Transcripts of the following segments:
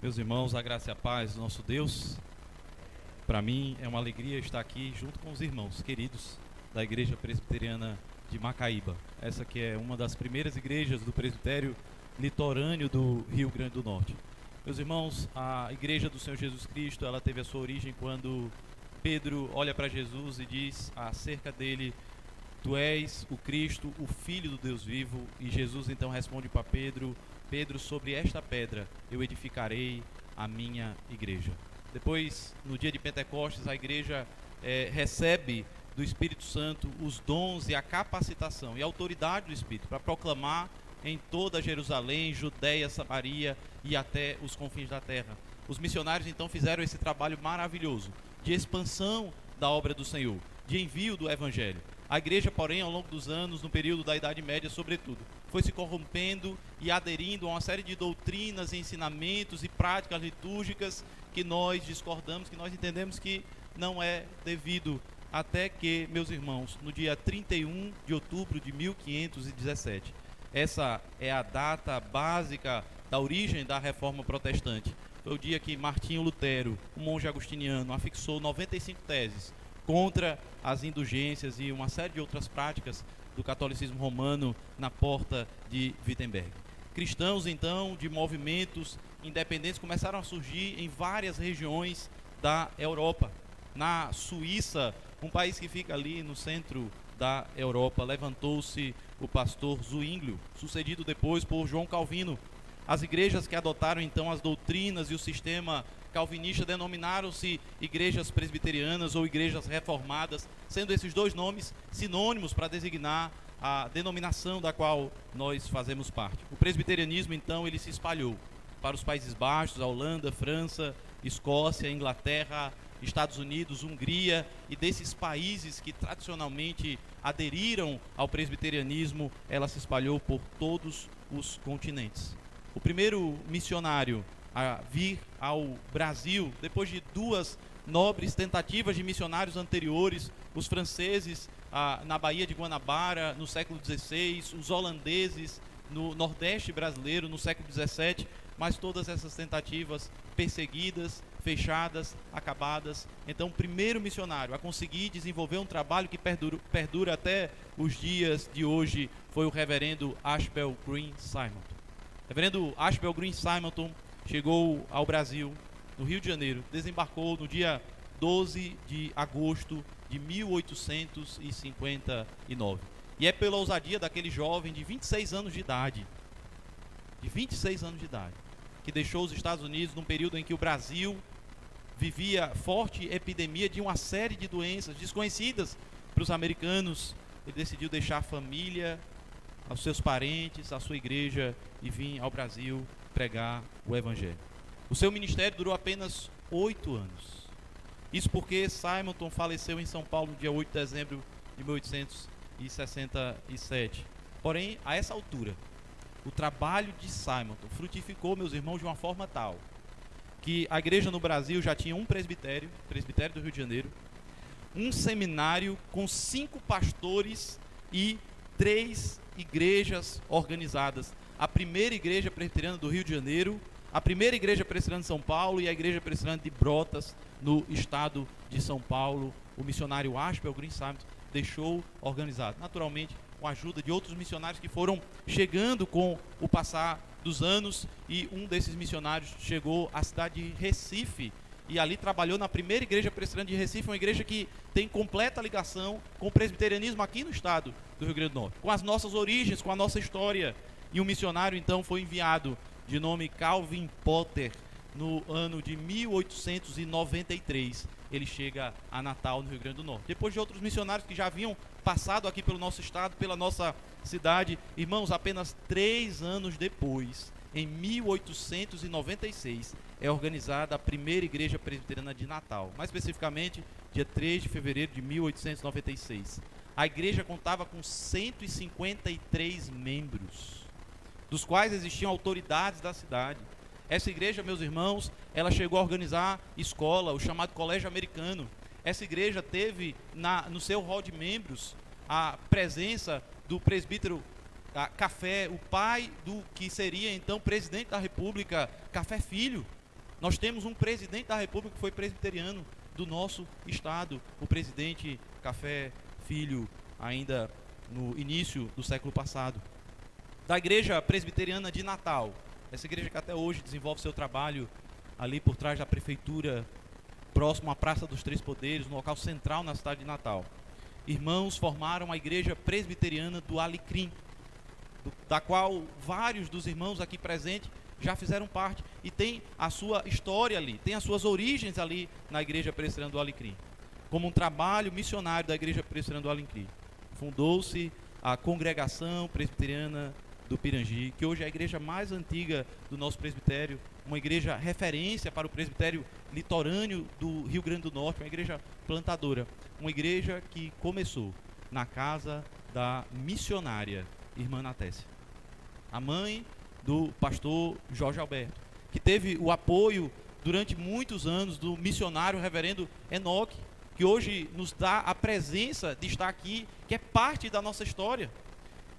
Meus irmãos, a graça e a paz do nosso Deus. Para mim é uma alegria estar aqui junto com os irmãos queridos da Igreja Presbiteriana de Macaíba. Essa que é uma das primeiras igrejas do presbitério litorâneo do Rio Grande do Norte. Meus irmãos, a Igreja do Senhor Jesus Cristo, ela teve a sua origem quando Pedro olha para Jesus e diz acerca dele: Tu és o Cristo, o Filho do Deus vivo. E Jesus então responde para Pedro: Pedro, sobre esta pedra eu edificarei a minha igreja. Depois, no dia de Pentecostes, a igreja recebe do Espírito Santo os dons e a capacitação e a autoridade do Espírito para proclamar em toda Jerusalém, Judeia, Samaria e até os confins da terra. Os missionários então fizeram esse trabalho maravilhoso de expansão da obra do Senhor, de envio do Evangelho. A igreja, porém, ao longo dos anos, no período da Idade Média, sobretudo, foi se corrompendo e aderindo a uma série de doutrinas, ensinamentos e práticas litúrgicas que nós discordamos, que nós entendemos que não é devido, até que, meus irmãos, no dia 31 de outubro de 1517, essa é a data básica da origem da Reforma Protestante. Foi o dia que Martinho Lutero, um monge agostiniano, afixou 95 teses contra as indulgências e uma série de outras práticas do catolicismo romano na porta de Wittenberg. Cristãos, então, de movimentos independentes começaram a surgir em várias regiões da Europa. Na Suíça, um país que fica ali no centro da Europa, levantou-se o pastor Zwinglio, sucedido depois por João Calvino. As igrejas que adotaram então as doutrinas e o sistema calvinista denominaram-se igrejas presbiterianas ou igrejas reformadas, sendo esses dois nomes sinônimos para designar a denominação da qual nós fazemos parte. O presbiterianismo então ele se espalhou para os Países Baixos, a Holanda, França, Escócia, Inglaterra, Estados Unidos, Hungria, e desses países que tradicionalmente aderiram ao presbiterianismo, ela se espalhou por todos os continentes. O primeiro missionário a vir ao Brasil, depois de duas nobres tentativas de missionários anteriores, os franceses na Baía de Guanabara no século XVI, os holandeses no Nordeste brasileiro no século XVII, mas todas essas tentativas perseguidas, fechadas, acabadas. Então, o primeiro missionário a conseguir desenvolver um trabalho que perdura até os dias de hoje foi o reverendo Ashbel Green Simonton. O reverendo Ashbel Green Simonton chegou ao Brasil, no Rio de Janeiro, desembarcou no dia 12 de agosto de 1859. E é pela ousadia daquele jovem de 26 anos de idade, que deixou os Estados Unidos num período em que o Brasil vivia forte epidemia de uma série de doenças desconhecidas para os americanos. Ele decidiu deixar a família, aos seus parentes, a sua igreja e vir ao Brasil pregar o Evangelho. O seu ministério durou apenas 8 anos. Isso porque Simonton faleceu em São Paulo no dia 8 de dezembro de 1867. Porém, a essa altura, o trabalho de Simonton frutificou, meus irmãos, de uma forma tal que a igreja no Brasil já tinha um presbitério do Rio de Janeiro, um seminário com 5 pastores e 3 igrejas organizadas. A primeira igreja presbiteriana do Rio de Janeiro, a primeira igreja presbiteriana de São Paulo e a igreja presbiteriana de Brotas, no estado de São Paulo. O missionário Ashbel Green Simonton deixou organizado, naturalmente com a ajuda de outros missionários que foram chegando com o passar dos anos, e um desses missionários chegou à cidade de Recife e ali trabalhou na primeira igreja presbiteriana de Recife, uma igreja que tem completa ligação com o presbiterianismo aqui no estado do Rio Grande do Norte, com as nossas origens, com a nossa história. E um missionário então foi enviado, de nome Calvin Potter, no ano de 1893. Ele chega a Natal, no Rio Grande do Norte. Depois de outros missionários que já haviam passado aqui pelo nosso estado, pela nossa cidade, irmãos, apenas 3 anos depois, em 1896, é organizada a primeira igreja presbiteriana de Natal, mais especificamente, dia 3 de fevereiro de 1896. A igreja contava com 153 membros, dos quais existiam autoridades da cidade. Essa igreja, meus irmãos, ela chegou a organizar escola, o chamado Colégio Americano. Essa igreja teve no seu hall de membros a presença do presbítero Café, o pai do que seria então presidente da República, Café Filho. Nós temos um presidente da República que foi presbiteriano do nosso estado, o presidente Café Filho, ainda no início do século passado. Da igreja presbiteriana de Natal, essa igreja que até hoje desenvolve seu trabalho ali por trás da prefeitura, próximo à Praça dos Três Poderes, no local central na cidade de Natal. Irmãos formaram a igreja presbiteriana do Alecrim, da qual vários dos irmãos aqui presentes já fizeram parte e tem a sua história ali, tem as suas origens ali na igreja presbiteriana do Alecrim, como um trabalho missionário da igreja presbiteriana do Alecrim. Fundou-se a congregação presbiteriana do Pirangi, que hoje é a igreja mais antiga do nosso presbitério, uma igreja referência para o presbitério litorâneo do Rio Grande do Norte, uma igreja plantadora, uma igreja que começou na casa da missionária irmã Natécia, a mãe do pastor Jorge Alberto, que teve o apoio durante muitos anos do missionário reverendo Enoque, que hoje nos dá a presença de estar aqui, que é parte da nossa história.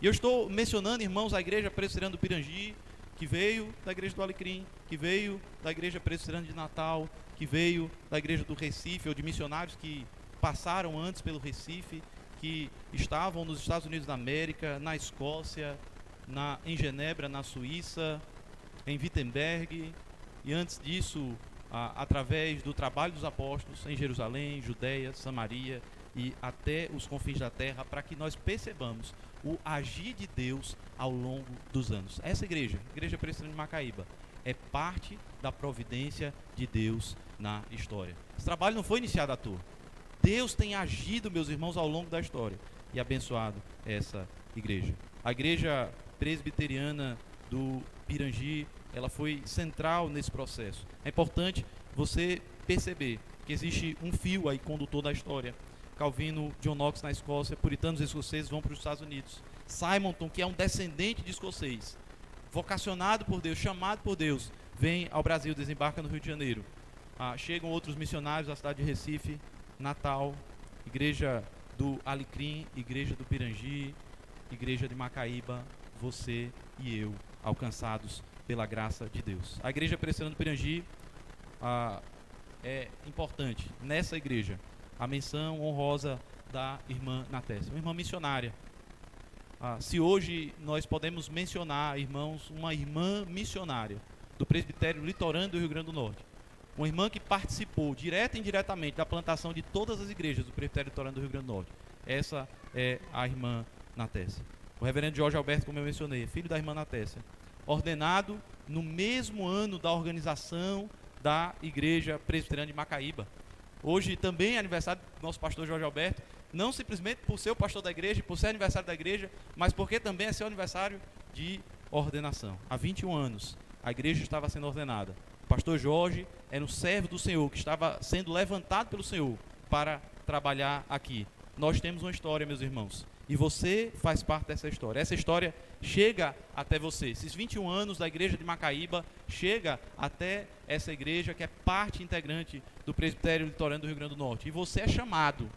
E eu estou mencionando, irmãos, a igreja presbiteriana do Pirangi, que veio da igreja do Alecrim, que veio da igreja presbiteriana de Natal, que veio da igreja do Recife, ou de missionários que passaram antes pelo Recife, que estavam nos Estados Unidos da América, na Escócia, em Genebra, na Suíça, em Wittenberg, e antes disso, através do trabalho dos apóstolos em Jerusalém, Judeia, Samaria e até os confins da terra, para que nós percebamos o agir de Deus ao longo dos anos. Essa igreja, Igreja Presbiteriana de Macaíba, é parte da providência de Deus na história. Esse trabalho não foi iniciado à toa. Deus tem agido, meus irmãos, ao longo da história e abençoado essa igreja. A igreja presbiteriana do Pirangi, ela foi central nesse processo. É importante você perceber que existe um fio aí condutor da história. Calvino, John Knox na Escócia, puritanos escoceses vão para os Estados Unidos. Simonton, que é um descendente de escocês, vocacionado por Deus, chamado por Deus, vem ao Brasil, desembarca no Rio de Janeiro. Chegam outros missionários da cidade de Recife, Natal, igreja do Alecrim, igreja do Pirangi, igreja de Macaíba, você e eu, alcançados pela graça de Deus. A igreja presbiteriana do Pirangi é importante. Nessa igreja, a menção honrosa da irmã Natécia, uma irmã missionária. Se hoje nós podemos mencionar, irmãos, uma irmã missionária do presbitério litorâneo do Rio Grande do Norte, uma irmã que participou direta e indiretamente da plantação de todas as igrejas do presbitério litorâneo do Rio Grande do Norte, essa é a irmã Natécia. O reverendo Jorge Alberto, como eu mencionei, filho da irmã Natécia, ordenado no mesmo ano da organização da igreja presbiteriana de Macaíba. Hoje também é aniversário do nosso pastor Jorge Alberto, não simplesmente por ser o pastor da igreja, por ser aniversário da igreja, mas porque também é seu aniversário de ordenação. Há 21 anos, a igreja estava sendo ordenada. O pastor Jorge era um servo do Senhor, que estava sendo levantado pelo Senhor para trabalhar aqui. Nós temos uma história, meus irmãos, e você faz parte dessa história. Essa história chega até você. Esses 21 anos da igreja de Macaíba chega até essa igreja que é parte integrante do presbitério litorâneo do Rio Grande do Norte. E você é chamado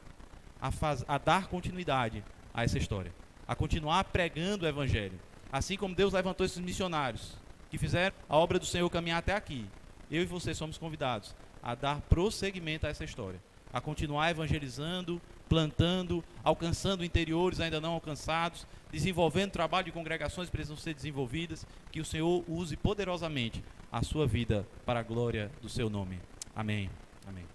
a dar continuidade a essa história, a continuar pregando o evangelho. Assim como Deus levantou esses missionários que fizeram a obra do Senhor caminhar até aqui, eu e você somos convidados a dar prosseguimento a essa história, a continuar evangelizando, plantando, alcançando interiores ainda não alcançados, desenvolvendo trabalho de congregações que precisam ser desenvolvidas, que o Senhor use poderosamente a sua vida para a glória do seu nome. Amém. Amém.